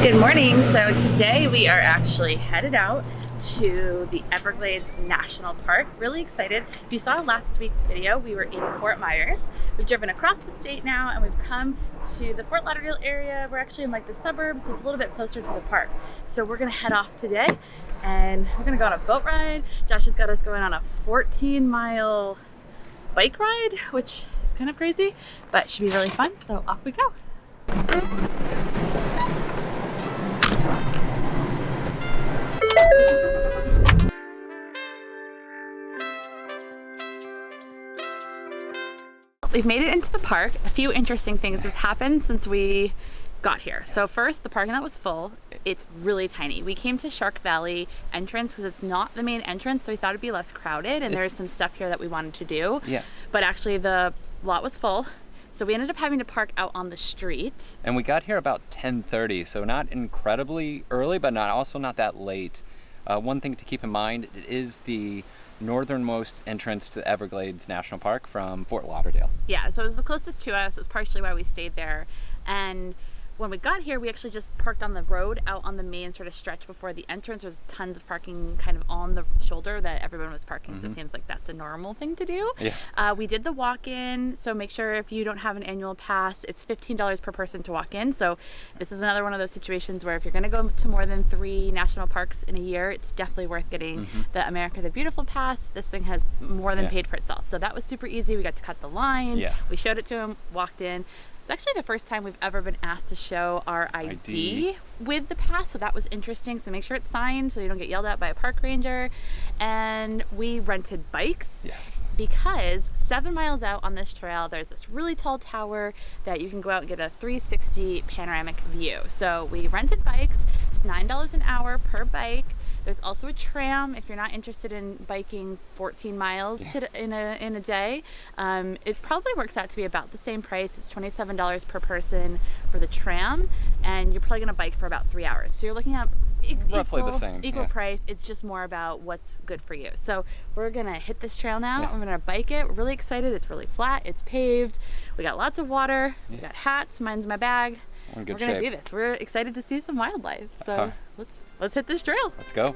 Good morning. So today we are actually headed out to the Everglades National Park. Really excited. If you saw last week's video, we were in Fort Myers. We've driven across the state now and we've come to the Fort Lauderdale area. We're actually in like the suburbs. It's a little bit closer to the park. So we're gonna head off today and we're gonna go on a boat ride. Josh has got us going on a 14-mile bike ride, which is kind of crazy, but should be really fun. So off we go. We've made it into the park. A few interesting things has happened since we got here. So first, the parking lot was full. It's really tiny. We came to Shark Valley entrance because it's not the main entrance, so we thought it'd be less crowded, and there's some stuff here that we wanted to do. Yeah. But actually the lot was full. So we ended up having to park out on the street. And we got here about 10:30, so not incredibly early, but not that late. One thing to keep in mind, it is the northernmost entrance to the Everglades National Park from Fort Lauderdale. Yeah, so it was the closest to us. It was partially why we stayed there. And when we got here, we actually just parked on the road out on the main sort of stretch before the entrance. There's tons of parking kind of on the shoulder that everyone was parking. So it seems like that's a normal thing to do. Yeah. We did the walk-in. So make sure if you don't have an annual pass, it's $15 per person to walk in. So this is another one of those situations where if you're going to go to more than 3 national parks in a year, it's definitely worth getting the America the Beautiful pass. This thing has more than paid for itself. So that was super easy. We got to cut the line. Yeah. We showed it to him, walked in. It's actually the first time we've ever been asked to show our ID with the pass, so that was interesting. So make sure it's signed so you don't get yelled at by a park ranger. And we rented bikes. Yes. Because 7 miles out on this trail, there's this really tall tower that you can go out and get a 360 panoramic view. So we rented bikes. It's $9 an hour per bike. There's also a tram if you're not interested in biking 14 miles in a day. It probably works out to be about the same price. It's $27 per person for the tram, and you're probably gonna bike for about 3 hours. So you're looking at roughly the same. Equal price. It's just more about what's good for you. So we're gonna hit this trail now. I'm gonna bike it. We're really excited. It's really flat. It's paved. We got lots of water. We got hats. Mine's my bag. We're gonna do this. We're excited to see some wildlife. So let's hit this trail. Let's go.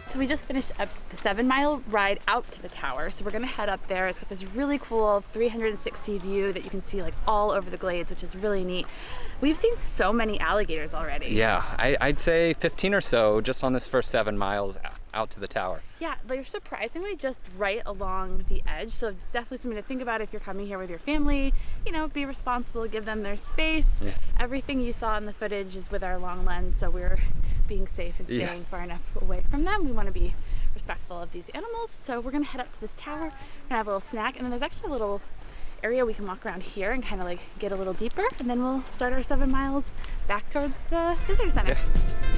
So we just finished up the 7-mile ride out to the tower. So we're gonna head up there. It's got this really cool 360 view that you can see like all over the glades, which is really neat. We've seen so many alligators already. Yeah, I'd say 15 or so just on this first 7 miles out to the tower. Yeah, they're surprisingly just right along the edge. So definitely something to think about if you're coming here with your family. You know, be responsible, give them their space. Yeah. Everything you saw in the footage is with our long lens, so we're being safe and staying far enough away from them. We want to be respectful of these animals. So we're gonna head up to this tower, we're gonna have a little snack, and then there's actually a little area we can walk around here and kind of like get a little deeper, and then we'll start our 7 miles back towards the visitor center. Yeah.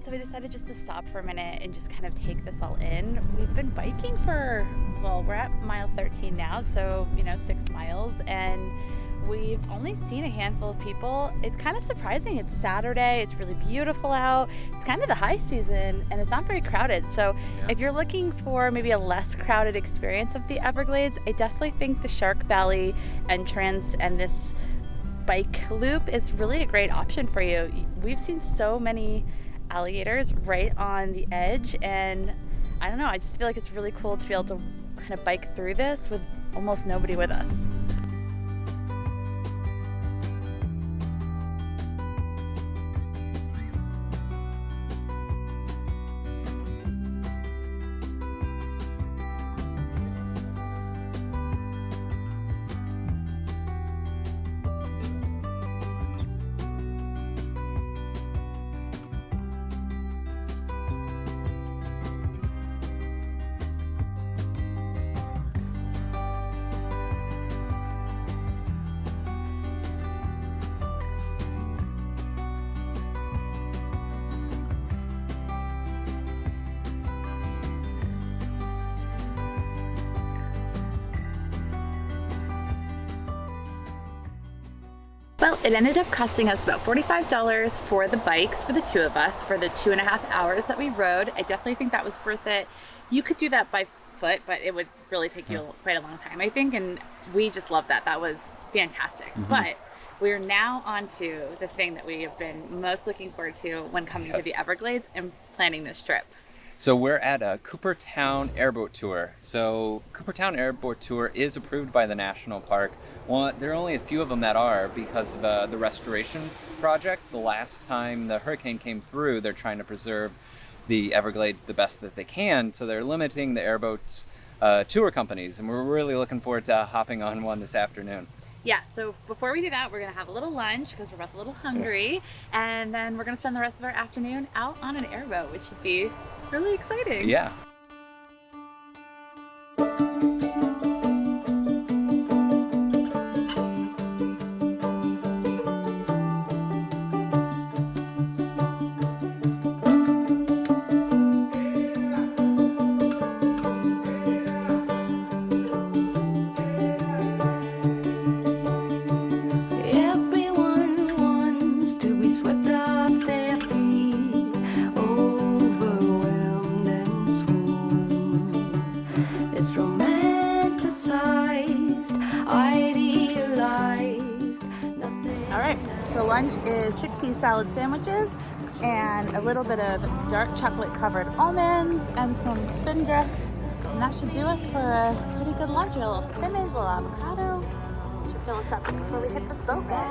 So we decided just to stop for a minute and just kind of take this all in. We've been biking for, well, we're at mile 13 now, so 6 miles, and we've only seen a handful of people. It's kind of surprising. It's Saturday, it's really beautiful out, it's kind of the high season, and it's not very crowded. So if you're looking for maybe a less crowded experience of the Everglades, I definitely think the Shark Valley entrance and this bike loop is really a great option for you. We've seen so many alligators right on the edge, and I don't know, I just feel like it's really cool to be able to kind of bike through this with almost nobody with us. Well, it ended up costing us about $45 for the bikes for the two of us for the 2.5 hours that we rode. I definitely think that was worth it. You could do that by foot, but it would really take you quite a long time, I think, and we just loved that. That was fantastic. But we're now on to the thing that we have been most looking forward to when coming to the Everglades and planning this trip. So we're at a Coopertown airboat tour. So Coopertown airboat tour is approved by the national park. Well, there are only a few of them that are because of the restoration project. The last time the hurricane came through, they're trying to preserve the Everglades the best that they can. So they're limiting the airboats tour companies, and we're really looking forward to hopping on one this afternoon. Yeah, so before we do that, we're going to have a little lunch because we're both a little hungry, and then we're going to spend the rest of our afternoon out on an airboat, which should be really exciting. Yeah. Lunch is chickpea salad sandwiches and a little bit of dark chocolate covered almonds and some spindrift, and that should do us for a pretty good lunch. A little spinach, a little avocado. Should fill us up before we hit this boat ride.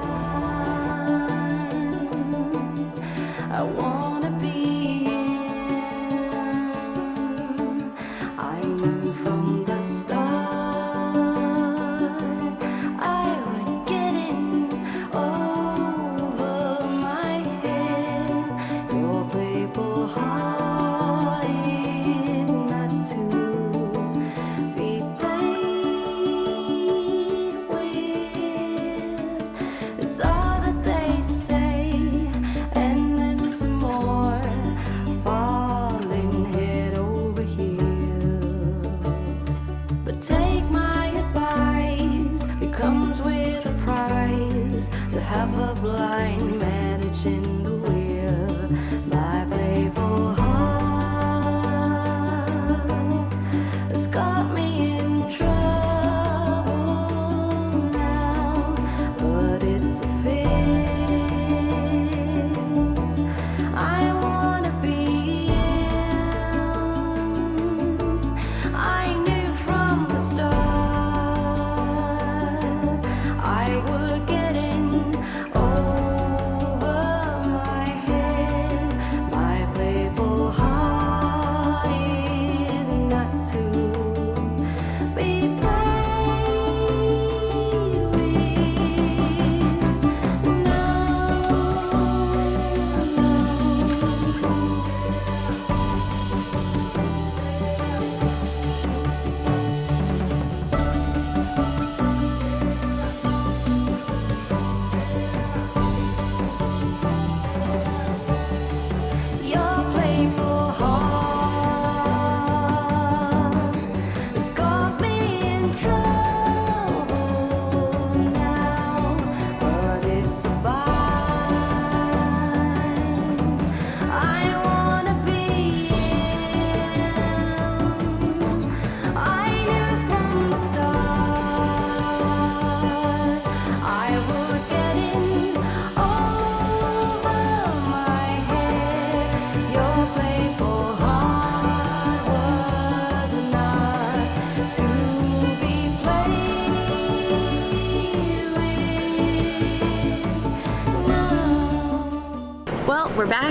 I wanna be in. I knew from the start I would get in. It's all that they say, and then some more.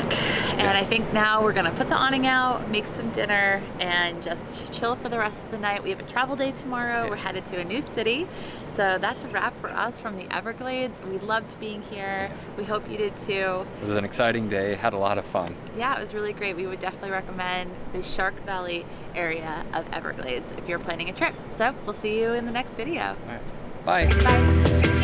back, and I Yes. think now we're gonna put the awning out, make some dinner, and just chill for the rest of the night. We have a travel day tomorrow. Yeah. We're headed to a new city. So that's a wrap for us from the Everglades. We loved being here. We hope you did too. It was an exciting day, had a lot of fun. Yeah, it was really great. We would definitely recommend the Shark Valley area of Everglades if you're planning a trip. So we'll see you in the next video. All right. Bye. Bye.